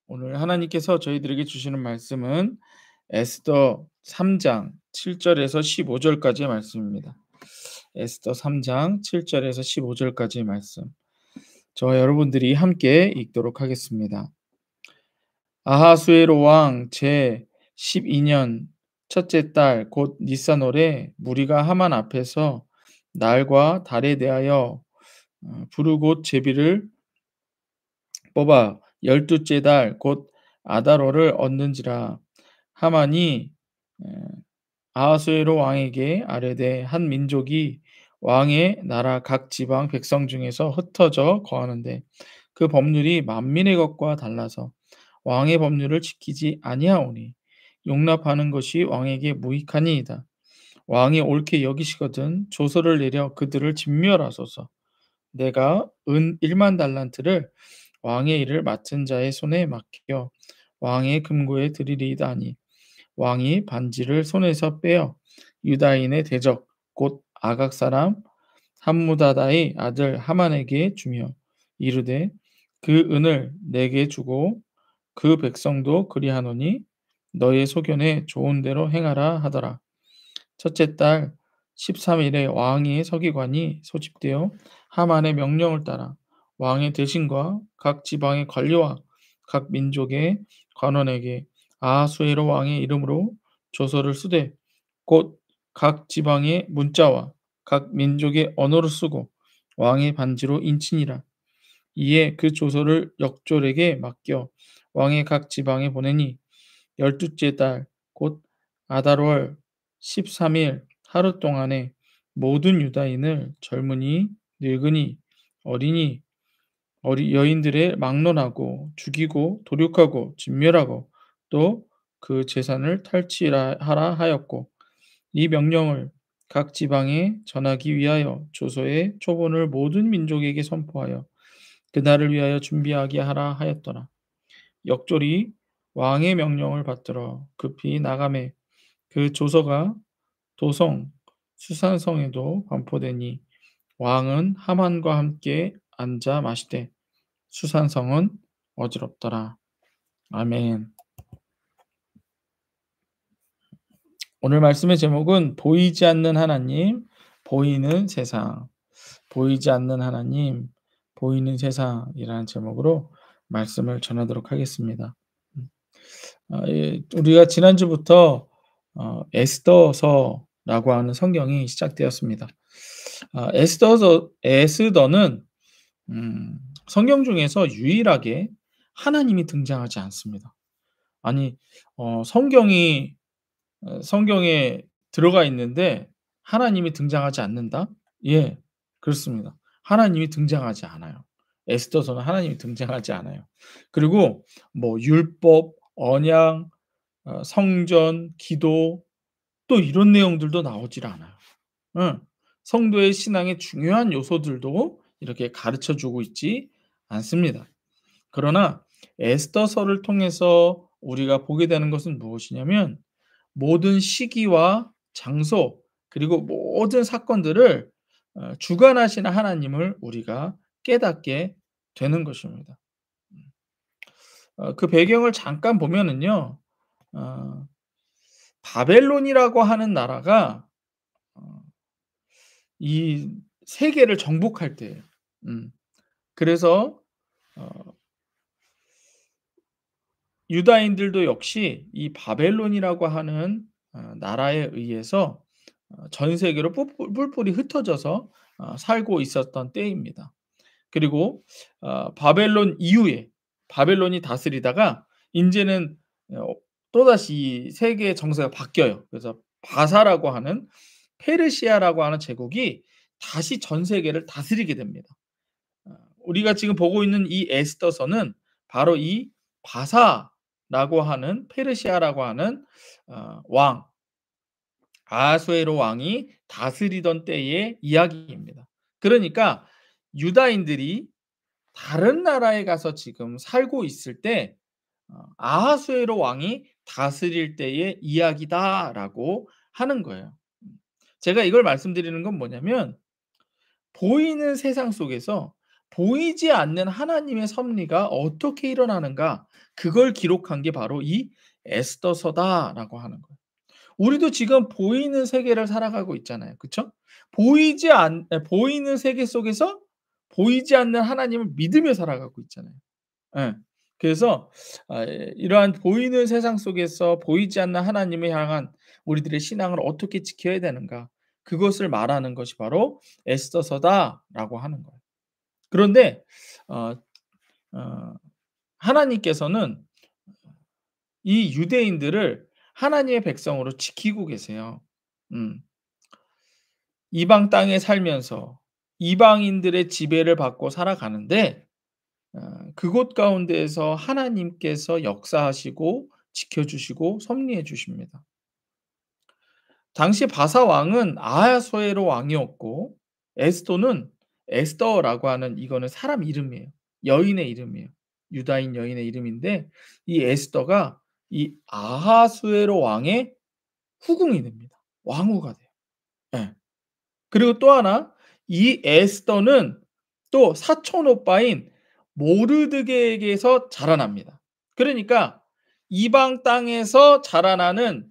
오늘 하나님께서 저희들에게 주시는 말씀은 에스더 3장 7 절에서 15 절까지의 말씀입니다. 에스더 3장 7 절에서 15 절까지의 말씀. 저와 여러분들이 함께 읽도록 하겠습니다. 아하수에로 왕 제 12년 첫째 달 곧 니산월에 무리가 하만 앞에서 날과 달에 대하여 부르고 제비를 뽑아 열두째 달 곧 아달월을 얻는지라. 하만이 에, 아하수에로 왕에게 아뢰되 한 민족이 왕의 나라 각 지방 백성 중에서 흩어져 거하는데 그 법률이 만민의 것과 달라서 왕의 법률을 지키지 아니하오니 용납하는 것이 왕에게 무익하니이다. 왕이 옳게 여기시거든 조서를 내려 그들을 진멸하소서. 내가 은 1만 달란트를 왕의 일을 맡은 자의 손에 맡겨 왕의 금고에 드리리이다 하니 왕이 반지를 손에서 빼어 유다인의 대적 곧 아각 사람 함무다다의 아들 하만에게 주며 이르되 그 은을 내게 주고 그 백성도 그리하노니 너의 소견에 좋은 대로 행하라 하더라. 첫째 달 13일에 왕의 서기관이 소집되어 하만의 명령을 따라 왕의 대신과 각 지방의 관리와 각 민족의 관원에게 아하수에로 왕의 이름으로 조서를 쓰되 곧 각 지방의 문자와 각 민족의 언어를 쓰고 왕의 반지로 인치니라. 이에 그 조서를 역졸에게 맡겨 왕의 각 지방에 보내니 열두째 달 곧 아달월 13일 하루 동안에 모든 유다인을 젊은이, 늙은이, 어린이, 여인들의 막론하고 죽이고 도륙하고 진멸하고 또 그 재산을 탈취하라 하였고 이 명령을 각 지방에 전하기 위하여 조서의 초본을 모든 민족에게 선포하여 그날을 위하여 준비하게 하라 하였더라. 역졸이 왕의 명령을 받들어 급히 나가매 그 조서가 도성 수산성에도 반포되니 왕은 하만과 함께 앉아 마시되 수산성은 어지럽더라. 아멘. 오늘 말씀의 제목은 보이지 않는 하나님, 보이는 세상. 보이지 않는 하나님, 보이는 세상이라는 제목으로 말씀을 전하도록 하겠습니다. 예, 우리가 지난주부터 에스더서라고 하는 성경이 시작되었습니다. 에스더는 성경 중에서 유일하게 하나님이 등장하지 않습니다. 아니, 성경에 들어가 있는데 하나님이 등장하지 않는다? 예, 그렇습니다. 하나님이 등장하지 않아요. 에스더서는 하나님이 등장하지 않아요. 그리고 뭐 율법, 언약, 성전, 기도 또 이런 내용들도 나오질 않아요. 응. 성도의 신앙의 중요한 요소들도 이렇게 가르쳐 주고 있지 않습니다. 그러나 에스더서를 통해서 우리가 보게 되는 것은 무엇이냐면 모든 시기와 장소 그리고 모든 사건들을 주관하시는 하나님을 우리가 깨닫게 되는 것입니다. 그 배경을 잠깐 보면은요. 어 바벨론이라고 하는 나라가 어 이 세계를 정복할 때예요. 음. 그래서 어 유다인들도 역시 이 바벨론이라고 하는 나라에 의해서 전 세계로 뿔뿔이 흩어져서 살고 있었던 때입니다. 그리고 바벨론 이후에 바벨론이 다스리다가 인제는 또다시 이 세계의 정세가 바뀌어요. 그래서 바사라고 하는 페르시아라고 하는 제국이 다시 전 세계를 다스리게 됩니다. 우리가 지금 보고 있는 이 에스더서는 바로 이 바사라고 하는 페르시아라고 하는 왕 아하수에로 왕이 다스리던 때의 이야기입니다. 그러니까 유다인들이 다른 나라에 가서 지금 살고 있을 때 아하수에로 왕이 다스릴 때의 이야기다라고 하는 거예요. 제가 이걸 말씀드리는 건 뭐냐면 보이는 세상 속에서 보이지 않는 하나님의 섭리가 어떻게 일어나는가 그걸 기록한 게 바로 이 에스더서다라고 하는 거예요. 우리도 지금 보이는 세계를 살아가고 있잖아요. 그쵸? 보이는 세계 속에서 보이지 않는 하나님을 믿으며 살아가고 있잖아요. 예. 그래서 이러한 보이는 세상 속에서 보이지 않는 하나님을 향한 우리들의 신앙을 어떻게 지켜야 되는가 그것을 말하는 것이 바로 에스더서다라고 하는 거예요. 그런데 어 어 하나님께서는 이 유대인들을 하나님의 백성으로 지키고 계세요. 음. 이방 땅에 살면서 이방인들의 지배를 받고 살아가는데 그곳 가운데에서 하나님께서 역사하시고 지켜주시고 섭리해 주십니다. 당시 바사 왕은 아하수에로 왕이었고 에스더는 에스더라고 하는 이거는 사람 이름이에요. 여인의 이름이에요. 유다인 여인의 이름인데 이 에스더가 이 아하수에로 왕의 후궁이 됩니다. 왕후가 돼요. 예. 그리고 또 하나 이 에스더는 또 사촌 오빠인 모르드게에게서 자라납니다. 그러니까 이방 땅에서 자라나는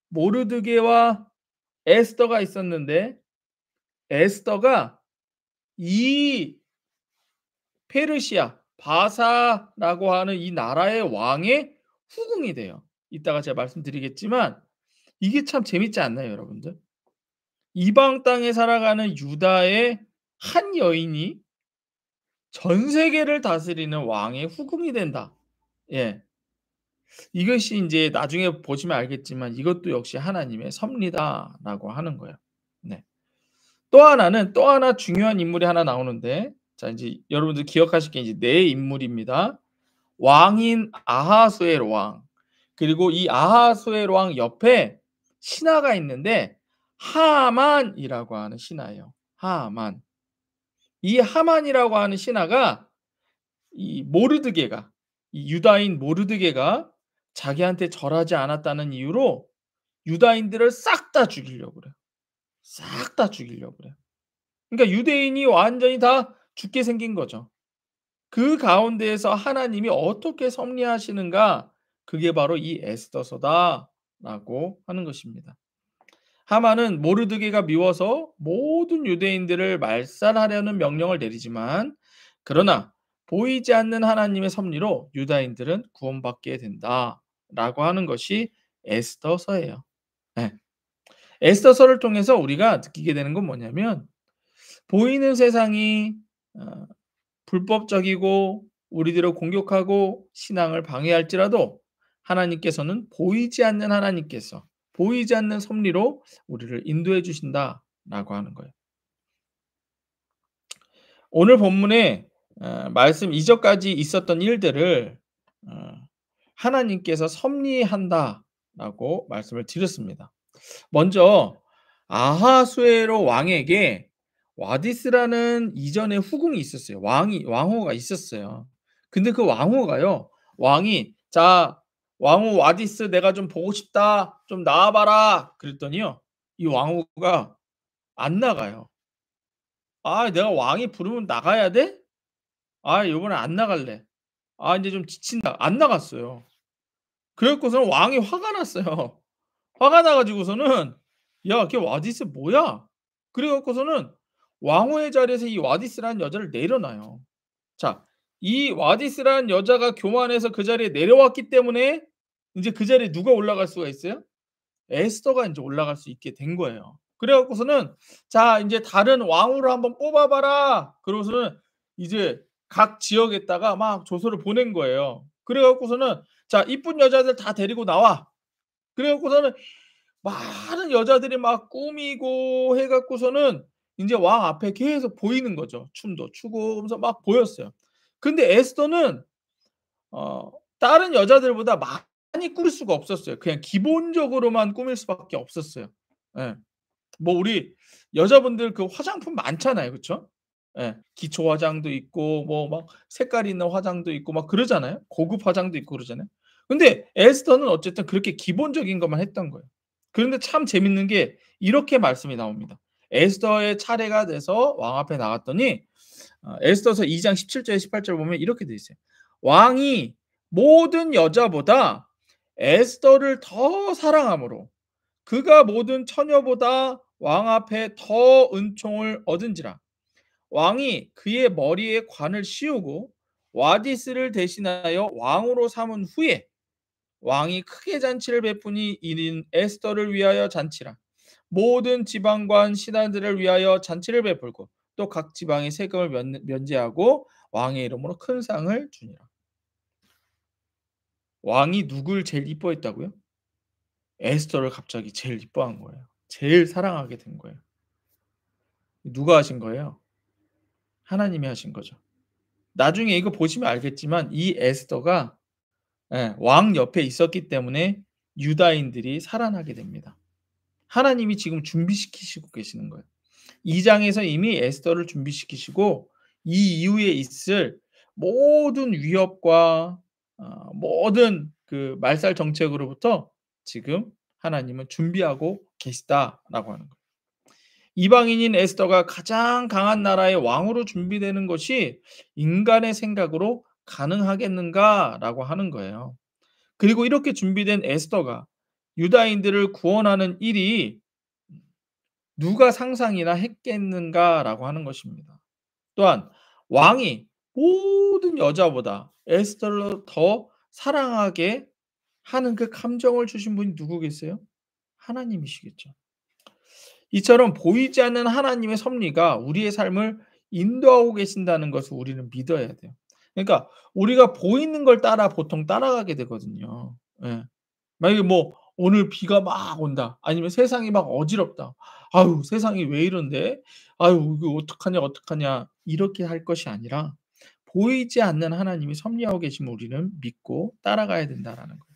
모르드게와 에스더가 있었는데 에스더가 이 페르시아 바사라고 하는 이 나라의 왕의 후궁이 돼요. 이따가 제가 말씀드리겠지만 이게 참 재밌지 않나요, 여러분들? 이방 땅에 살아가는 유다의 한 여인이 전 세계를 다스리는 왕의 후궁이 된다. 예. 이것이 인제 나중에 보시면 알겠지만 이것도 역시 하나님의 섭리다라고 하는 거예요. 네. 또 하나 중요한 인물이 하나 나오는데 자 인제 여러분들 기억하실 게 이제 네 인물입니다. 왕인 아하수에로 왕 그리고 이 아하수에로 왕 옆에 신하가 있는데 하만이라고 하는 신하예요. 하만. 이 하만이라고 하는 신하가 이 모르드게가 이 유다인 모르드게가 자기한테 절하지 않았다는 이유로 유다인들을 싹 다 죽이려고 그래요. 싹 다 죽이려고 그래요. 그러니까 유대인이 완전히 다 죽게 생긴 거죠. 그 가운데에서 하나님이 어떻게 섭리하시는가 그게 바로 이 에스더서다라고 하는 것입니다. 하만은 모르드게가 미워서 모든 유대인들을 말살하려는 명령을 내리지만 그러나 보이지 않는 하나님의 섭리로 유다인들은 구원받게 된다라고 하는 것이 에스더서예요. 예. 에스더서를 통해서 우리가 느끼게 되는 건 뭐냐면 보이는 세상이 어 불법적이고 우리들을 공격하고 신앙을 방해할지라도 하나님께서는 보이지 않는 하나님께서 보이지 않는 섭리로 우리를 인도해 주신다라고 하는 거예요. 오늘 본문에 말씀 이전까지 있었던 일들을 어 하나님께서 섭리한다라고 말씀을 드렸습니다. 먼저 아하수에로 왕에게 와디스라는 이전에 후궁이 있었어요. 왕후가 있었어요. 근데 그 왕후가요. 왕이 "자 왕후 와디스 내가 좀 보고 싶다. 좀 나와 봐라." 그랬더니요. 이 왕후가 안 나가요. "아 내가 왕이 부르면 나가야 돼? 아 이번엔 안 나갈래. 아 인제 좀 지친다." 안 나갔어요. 그래 갖고서는 왕이 화가 났어요. 화가 나 가지고서는 "야 걔 와디스 뭐야?" 그래 갖고서는 왕후의 자리에서 이 와디스라는 여자를 내려놔요. 자 이 와디스라는 여자가 교만해서 그 자리에 내려왔기 때문에 인제 그 자리에 누가 올라갈 수가 있어요? 에스더가 인제 올라갈 수 있게 된 거예요. 그래 갖고서는 "자 인제 다른 왕후를 한번 뽑아 봐라." 그러고서는 이제 각 지역에다가 막 조서를 보낸 거예요. 그래 갖고서는 "자 이쁜 여자들 다 데리고 나와." 그래 갖고서는 많은 여자들이 막 꾸미고 해 갖고서는 인제 왕 앞에 계속 보이는 거죠. 춤도 추고 그러면서 막 보였어요. 근데 에스더는 어 다른 여자들보다 많이 꾸밀 수가 없었어요. 그냥 기본적으로만 꾸밀 수밖에 없었어요. 예. 뭐 우리 여자분들 그 화장품 많잖아요. 그쵸? 예. 기초 화장도 있고 뭐 막 색깔 있는 화장도 있고 막 그러잖아요. 고급 화장도 있고 그러잖아요. 근데 에스더는 어쨌든 그렇게 기본적인 것만 했던 거예요. 그런데 참 재밌는 게 이렇게 말씀이 나옵니다. 에스더의 차례가 돼서 왕 앞에 나갔더니 에스더서 2장 17절 18절 보면 이렇게 돼 있어요. 왕이 모든 여자보다 에스더를 더 사랑하므로 그가 모든 처녀보다 왕 앞에 더 은총을 얻은지라. 왕이 그의 머리에 관을 씌우고 와디스를 대신하여 왕으로 삼은 후에 왕이 크게 잔치를 베푸니 이는 에스더를 위하여 잔치라. 모든 지방관 신하들을 위하여 잔치를 베풀고 또 각 지방의 세금을 면제하고 왕의 이름으로 큰 상을 주니라. 왕이 누굴 제일 이뻐했다고요? 에스더를 갑자기 제일 이뻐한 거예요. 제일 사랑하게 된 거예요. 누가 하신 거예요? 하나님이 하신 거죠. 나중에 이거 보시면 알겠지만 이 에스더가 왕 옆에 있었기 때문에 유다인들이 살아나게 됩니다. 하나님이 지금 준비시키시고 계시는 거예요. 2 장에서 이미 에스더를 준비시키시고 이 이후에 있을 모든 위협과 모든 그 말살 정책으로부터 지금 하나님은 준비하고 계시다라고 하는 거예요. 이방인인 에스더가 가장 강한 나라의 왕으로 준비되는 것이 인간의 생각으로 가능하겠는가라고 하는 거예요. 그리고 이렇게 준비된 에스더가 유다인들을 구원하는 일이 누가 상상이나 했겠는가라고 하는 것입니다. 또한 왕이 모든 여자보다 에스더를 더 사랑하게 하는 그 감정을 주신 분이 누구겠어요? 하나님이시겠죠. 이처럼 보이지 않는 하나님의 섭리가 우리의 삶을 인도하고 계신다는 것을 우리는 믿어야 돼요. 그러니까 우리가 보이는 걸 보통 따라가게 되거든요. 예. 만약에 뭐 오늘 비가 막 온다. 아니면 세상이 막 어지럽다. '아유 세상이 왜 이런데? 아유 이거 어떡하냐, 어떡하냐.' 이렇게 할 것이 아니라 보이지 않는 하나님이 섭리하고 계심을 우리는 믿고 따라가야 된다라는 거예요.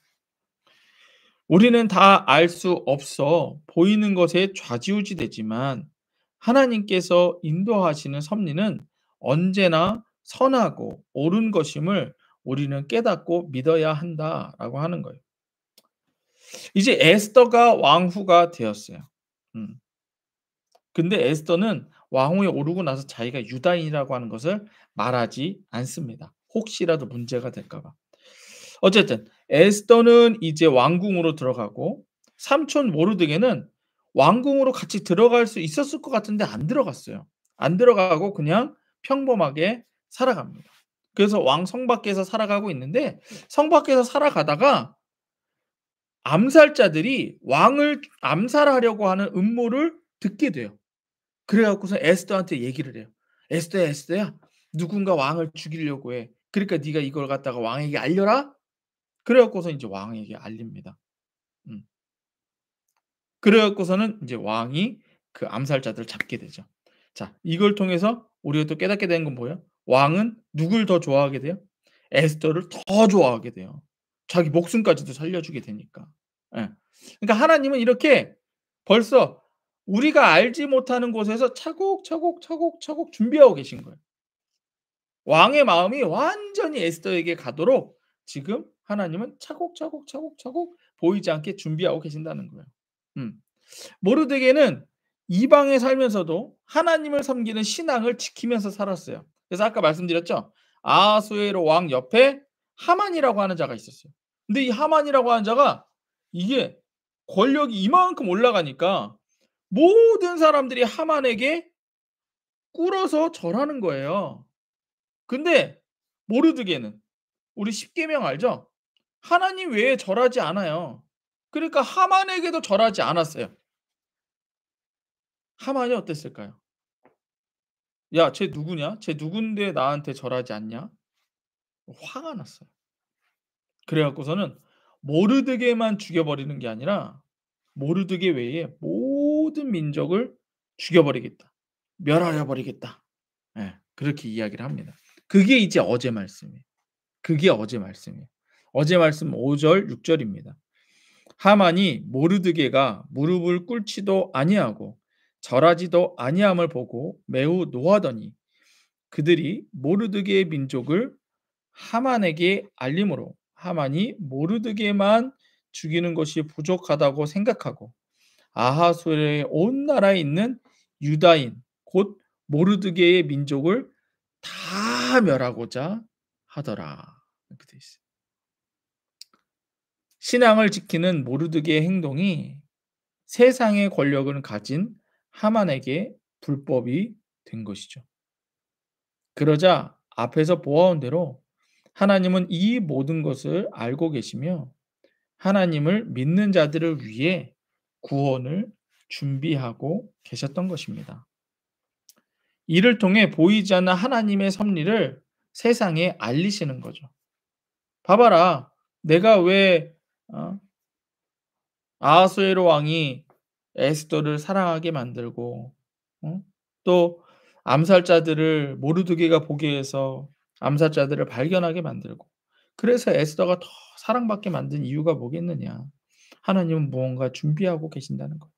우리는 다 알 수 없어 보이는 것에 좌지우지되지만 하나님께서 인도하시는 섭리는 언제나 선하고 옳은 것임을 우리는 깨닫고 믿어야 한다라고 하는 거예요. 이제 에스더가 왕후가 되었어요. 음. 근데 에스더는 왕후에 오르고 나서 자기가 유다인이라고 하는 것을 말하지 않습니다. 혹시라도 문제가 될까 봐. 어쨌든 에스더는 이제 왕궁으로 들어가고 삼촌 모르드게는 왕궁으로 같이 들어갈 수 있었을 것 같은데 안 들어갔어요. 안 들어가고 그냥 평범하게 살아갑니다. 그래서 왕 성 밖에서 살아가고 있는데 성 밖에서 살아가다가 암살자들이 왕을 암살하려고 하는 음모를 듣게 돼요. 그래 갖고서 에스더한테 얘기를 해요. "에스더야, 에스더야. 누군가 왕을 죽이려고 해. 그러니까 네가 이걸 갖다가 왕에게 알려라." 그래 갖고서 인제 왕에게 알립니다. 음. 그래 갖고서는 인제 왕이 그 암살자들을 잡게 되죠. 자, 이걸 통해서 우리가 또 깨닫게 되는 건 뭐예요? 왕은 누굴 더 좋아하게 돼요? 에스더를 더 좋아하게 돼요. 자기 목숨까지도 살려주게 되니까. 예. 그러니까 하나님은 이렇게 벌써 우리가 알지 못하는 곳에서 차곡차곡, 차곡차곡 준비하고 계신 거예요. 왕의 마음이 완전히 에스더에게 가도록 지금 하나님은 차곡차곡, 차곡차곡 보이지 않게 준비하고 계신다는 거예요. 음. 모르드게는 이방에 살면서도 하나님을 섬기는 신앙을 지키면서 살았어요. 그래서 아까 말씀드렸죠. 아하수에로 왕 옆에 하만이라고 하는 자가 있었어요. 근데 이 하만이라고 하는 자가 이게 권력이 이만큼 올라가니까 모든 사람들이 하만에게 꿇어서 절하는 거예요. 근데 모르드게는 우리 십계명 알죠? 하나님 외에 절하지 않아요. 그러니까 하만에게도 절하지 않았어요. 하만이 어땠을까요? "야 쟤 누구냐? 쟤 누군데 나한테 절하지 않냐?" 화가 났어요. 그래 갖고서는 모르드게만 죽여 버리는 게 아니라 모르드게 외에 모든 민족을 죽여 버리겠다. 멸하여 버리겠다. 예. 그렇게 이야기를 합니다. 그게 이제 어제 말씀이에요. 그게 어제 말씀이에요. 어제 말씀 5절 6 절입니다. 하만이 모르드게가 무릎을 꿇지도 아니하고 절하지도 아니함을 보고 매우 노하더니 그들이 모르드게의 민족을 하만에게 알림으로 하만이 모르드게만 죽이는 것이 부족하다고 생각하고 아하수에르의 온 나라에 있는 유다인 곧 모르드게의 민족을 다 멸하고자 하더라. 이렇게 돼 있어요. 신앙을 지키는 모르드게의 행동이 세상의 권력을 가진 하만에게 불법이 된 것이죠. 그러자 앞에서 보아온 대로 하나님은 이 모든 것을 알고 계시며 하나님을 믿는 자들을 위해 구원을 준비하고 계셨던 것입니다. 이를 통해 보이지 않는 하나님의 섭리를 세상에 알리시는 거죠. 봐봐라. 내가 왜 아하수에로 왕이 에스더를 사랑하게 만들고 어? 또 암살자들을 모르드게가 보게 해서 암살자들을 발견하게 만들고 그래서 에스더가 더 사랑받게 만든 이유가 뭐겠느냐. 하나님은 무언가 준비하고 계신다는 것.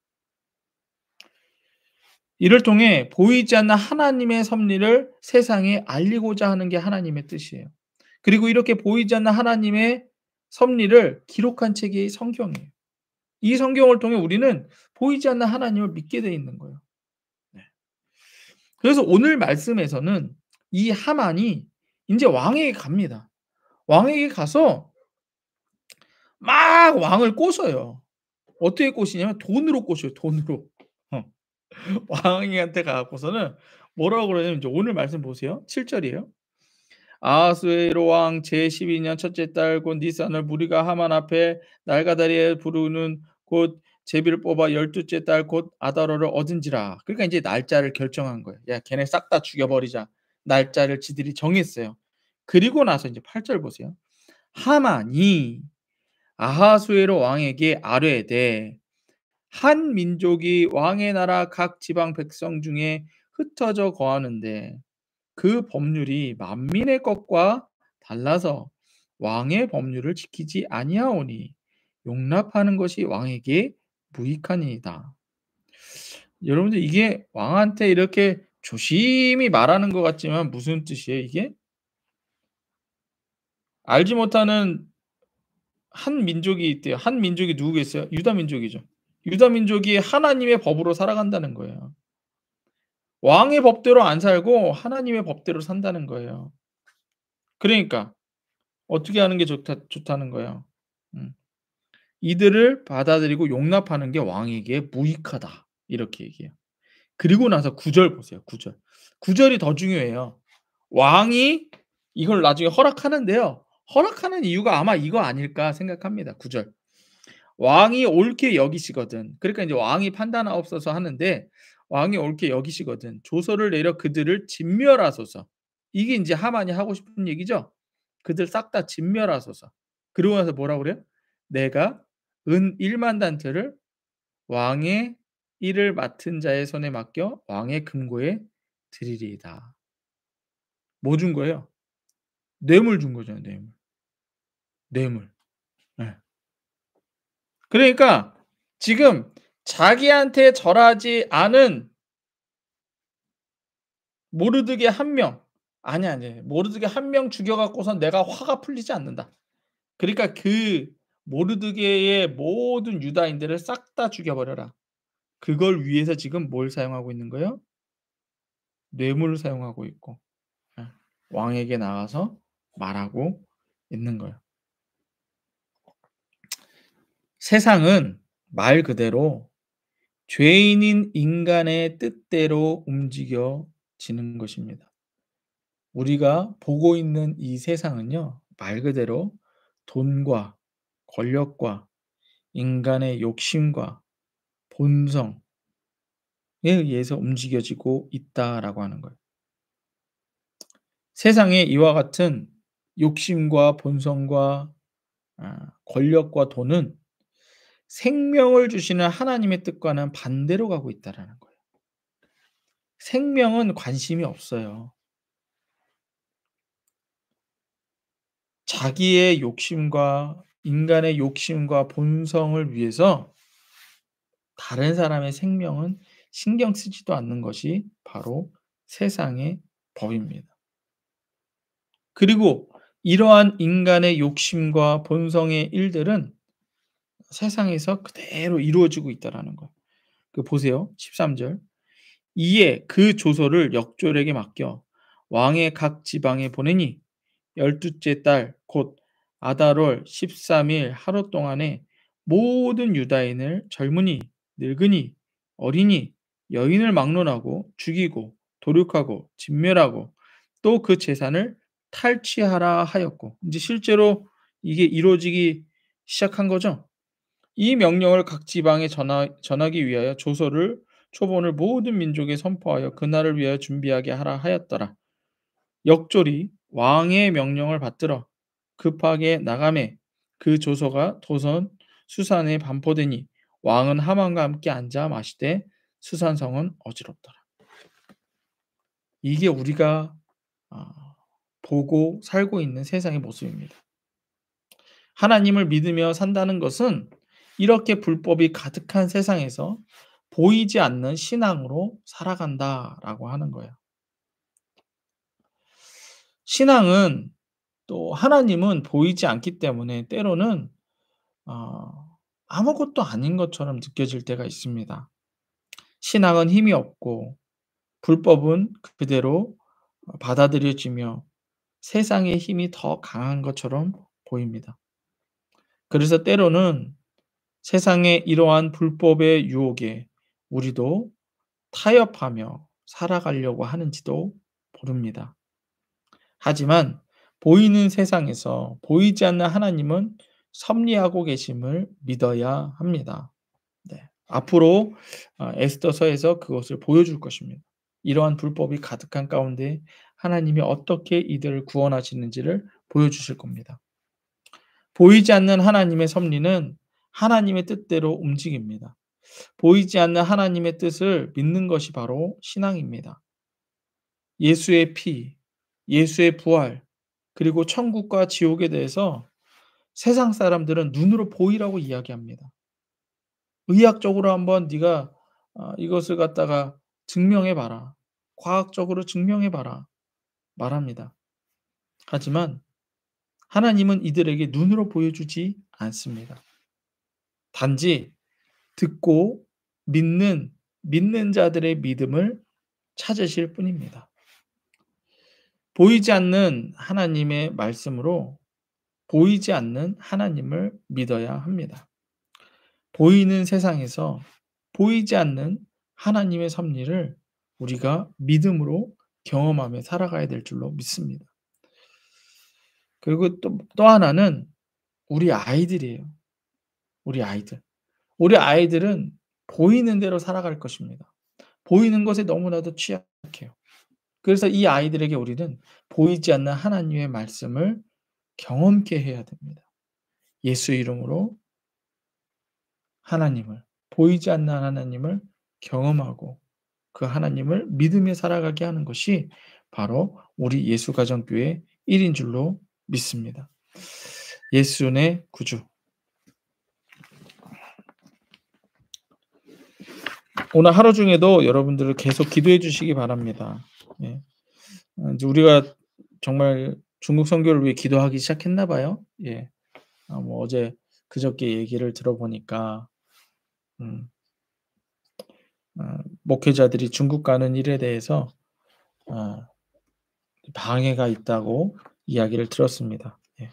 이를 통해 보이지 않는 하나님의 섭리를 세상에 알리고자 하는 게 하나님의 뜻이에요. 그리고 이렇게 보이지 않는 하나님의 섭리를 기록한 책이 성경이에요. 이 성경을 통해 우리는 보이지 않는 하나님을 믿게 돼 있는 거예요. 네. 그래서 오늘 말씀에서는 이 하만이 인제 왕에게 갑니다. 왕에게 가서 막 왕을 꼬셔요. 어떻게 꼬시냐면 돈으로 꼬셔요, 돈으로. 어. 왕한테 가 갖고서는 뭐라고 그러냐면 이제 오늘 말씀 보세요. 7 절이에요. 아하수에로 왕 제12년 첫째 달 곧 니산을 무리가 하만 앞에 날가다리에 부르는 곧 제비를 뽑아 12째 달 곧 아다로를 얻은지라. 그러니까 인제 날짜를 결정한 거예요. '야 걔네 싹 다 죽여 버리자.' 날짜를 지들이 정했어요. 그리고 나서 인제 8절 보세요. 하만이 아하수에로 왕에게 아뢰되 한 민족이 왕의 나라 각 지방 백성 중에 흩어져 거하는데 그 법률이 만민의 것과 달라서 왕의 법률을 지키지 아니하오니 용납하는 것이 왕에게 무익하니이다. 여러분들 이게 왕한테 이렇게 조심히 말하는 것 같지만 무슨 뜻이에요 이게? 알지 못하는 한 민족이 있대요. 한 민족이 누구겠어요? 유다 민족이죠. 유다 민족이 하나님의 법으로 살아간다는 거예요. 왕의 법대로 안 살고 하나님의 법대로 산다는 거예요. 그러니까 어떻게 하는 게 좋다는 거예요. 음. "이들을 받아들이고 용납하는 게 왕에게 무익하다." 이렇게 얘기해요. 그리고 나서 9절 보세요, 9 절. 9 절이 더 중요해요. 왕이 이걸 나중에 허락하는데요. 허락하는 이유가 아마 이거 아닐까 생각합니다. 9 절. "왕이 옳게 여기시거든." 그러니까 인제 왕이 판단하옵소서 하는데 왕이 옳게 여기시거든 "조서를 내려 그들을 진멸하소서." 이게 인제 하만이 하고 싶은 얘기죠. "그들 싹 다 진멸하소서." 그러고 나서 뭐라고 그래요? "내가 은 1만 단트를 왕의 일을 맡은 자의 손에 맡겨 왕의 금고에 드리리이다." 뭐 준 거예요? 뇌물 준 거잖아요, 뇌물. 뇌물. 예. 그러니까 지금 자기한테 절하지 않은 모르드게 한 명 아니. 모르드게 한 명 죽여 갖고선 내가 화가 풀리지 않는다. 그러니까 그 모르드게의 모든 유다인들을 싹 다 죽여 버려라. 그걸 위해서 지금 뭘 사용하고 있는 거예요? 뇌물을 사용하고 있고 예 왕에게 나가서 말하고 있는 거예요. 세상은 말 그대로 죄인인 인간의 뜻대로 움직여지는 것입니다. 우리가 보고 있는 이 세상은요. 말 그대로 돈과 권력과 인간의 욕심과 본성에 의해서 움직여지고 있다라고 하는 거예요. 세상에 이와 같은 욕심과 본성과 권력과 돈은 생명을 주시는 하나님의 뜻과는 반대로 가고 있다라는 거예요. 생명은 관심이 없어요. 자기의 욕심과 인간의 욕심과 본성을 위해서 다른 사람의 생명은 신경 쓰지도 않는 것이 바로 세상의 법입니다. 그리고 이러한 인간의 욕심과 본성의 일들은 세상에서 그대로 이루어지고 있다라는 거예요. 그 보세요. 13 절. "이에 그 조소를 역졸에게 맡겨 왕의 각 지방에 보내니 12째 달 곧 아달월 13일 하루 동안에 모든 유다인을 젊은이, 늙은이, 어린이, 여인을 막론하고 죽이고 도륙하고 진멸하고 또 그 재산을 탈취하라 하였고, 이제 실제로 이게 이루어지기 시작한 거죠. 이 명령을 각 지방에 전하기 위하여 조서를 초본을 모든 민족에 선포하여 그날을 위하여 준비하게 하라 하였더라. 역졸이 왕의 명령을 받들어 급하게 나가매 그 조서가 도선 수산에 반포되니 왕은 하만과 함께 앉아 마시되 수산성은 어지럽더라. 이게 우리가 보고 살고 있는 세상의 모습입니다. 하나님을 믿으며 산다는 것은 이렇게 불법이 가득한 세상에서 보이지 않는 신앙으로 살아간다라고 하는 거예요. 신앙은 또 하나님은 보이지 않기 때문에 때로는 아무것도 아닌 것처럼 느껴질 때가 있습니다. 신앙은 힘이 없고 불법은 그대로 받아들여지며 세상의 힘이 더 강한 것처럼 보입니다. 그래서 때로는 세상의 이러한 불법의 유혹에 우리도 타협하며 살아가려고 하는지도 모릅니다. 하지만 보이는 세상에서 보이지 않는 하나님은 섭리하고 계심을 믿어야 합니다. 네. 앞으로 에스더서에서 그것을 보여줄 것입니다. 이러한 불법이 가득한 가운데 하나님이 어떻게 이들을 구원하시는지를 보여주실 겁니다. 보이지 않는 하나님의 섭리는 하나님의 뜻대로 움직입니다. 보이지 않는 하나님의 뜻을 믿는 것이 바로 신앙입니다. 예수의 피, 예수의 부활, 그리고 천국과 지옥에 대해서 세상 사람들은 눈으로 보이라고 이야기합니다. 의학적으로 한번 네가 이것을 갖다가 증명해 봐라. 과학적으로 증명해 봐라. 말합니다. 하지만 하나님은 이들에게 눈으로 보여주지 않습니다. 단지 듣고 믿는 자들의 믿음을 찾으실 뿐입니다. 보이지 않는 하나님의 말씀으로 보이지 않는 하나님을 믿어야 합니다. 보이는 세상에서 보이지 않는 하나님의 섭리를 우리가 믿음으로 경험하며 살아가야 될 줄로 믿습니다. 그리고 또 하나는 우리 아이들이에요. 우리 아이들. 우리 아이들은 보이는 대로 살아갈 것입니다. 보이는 것에 너무나도 취약해요. 그래서 이 아이들에게 우리는 보이지 않는 하나님의 말씀을 경험케 해야 됩니다. 예수 이름으로 하나님을, 보이지 않는 하나님을 경험하고 그 하나님을 믿으며 살아가게 하는 것이 바로 우리 예수가정교회 1인 줄로 믿습니다. 예수의 구주. 오늘 하루 중에도 여러분들 계속 기도해 주시기 바랍니다. 예. 이제 우리가 정말 중국 선교를 위해 기도하기 시작했나 봐요. 예. 뭐 어제 그저께 얘기를 들어보니까 음 목회자들이 중국 가는 일에 대해서 어 방해가 있다고 이야기를 들었습니다. 예.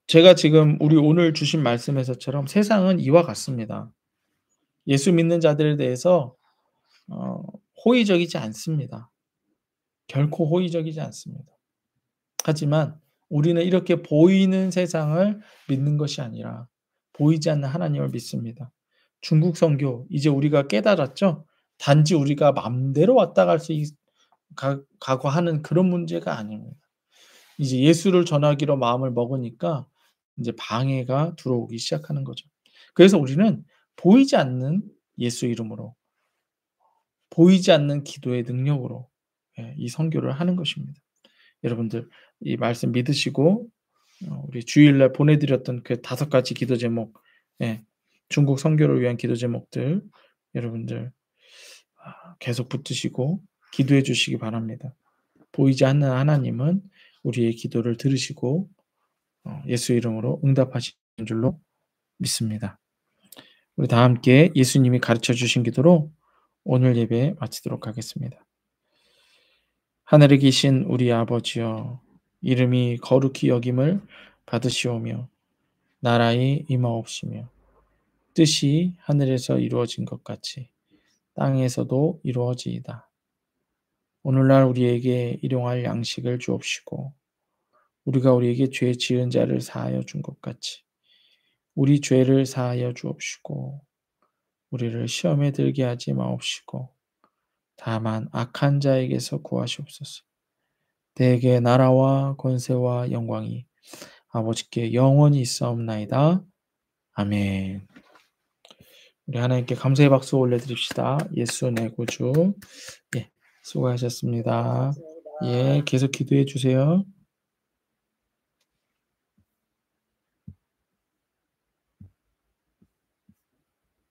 제가 지금 우리 오늘 주신 말씀에서처럼 세상은 이와 같습니다. 예수 믿는 자들에 대해서 어 호의적이지 않습니다. 결코 호의적이지 않습니다. 하지만 우리는 이렇게 보이는 세상을 믿는 것이 아니라 보이지 않는 하나님을 믿습니다. 중국 선교 이제 우리가 깨달았죠? 단지 우리가 맘대로 왔다 갈 수 가고 하는 그런 문제가 아닙니다. 이제 예수를 전하기로 마음을 먹으니까 이제 방해가 들어오기 시작하는 거죠. 그래서 우리는 보이지 않는 예수 이름으로, 보이지 않는 기도의 능력으로 이 선교를 하는 것입니다. 여러분들 이 말씀 믿으시고 우리 주일날 보내 드렸던 그 5가지 기도 제목, 중국 선교를 위한 기도 제목들 여러분들 계속 붙드시고 기도해 주시기 바랍니다. 보이지 않는 하나님은 우리의 기도를 들으시고 예수 이름으로 응답하시는 줄로 믿습니다. 우리 다 함께 예수님이 가르쳐 주신 기도로 오늘 예배 마치도록 하겠습니다. 하늘에 계신 우리 아버지여, 이름이 거룩히 여김을 받으시오며 나라의 임하옵시며 뜻이 하늘에서 이루어진 것 같이 땅에서도 이루어지이다. 오늘날 우리에게 일용할 양식을 주옵시고 우리가 우리에게 죄 지은 자를 사하여 준 것 같이 우리 죄를 사하여 주옵시고 우리를 시험에 들게 하지 마옵시고 다만 악한 자에게서 구하시옵소서. 대개 나라와 권세와 영광이 아버지께 영원히 있사옵나이다. 아멘. 우리 하나님께 감사의 박수 올려드립시다. 예수 내 구주. 예, 수고하셨습니다. 예, 계속 기도해 주세요.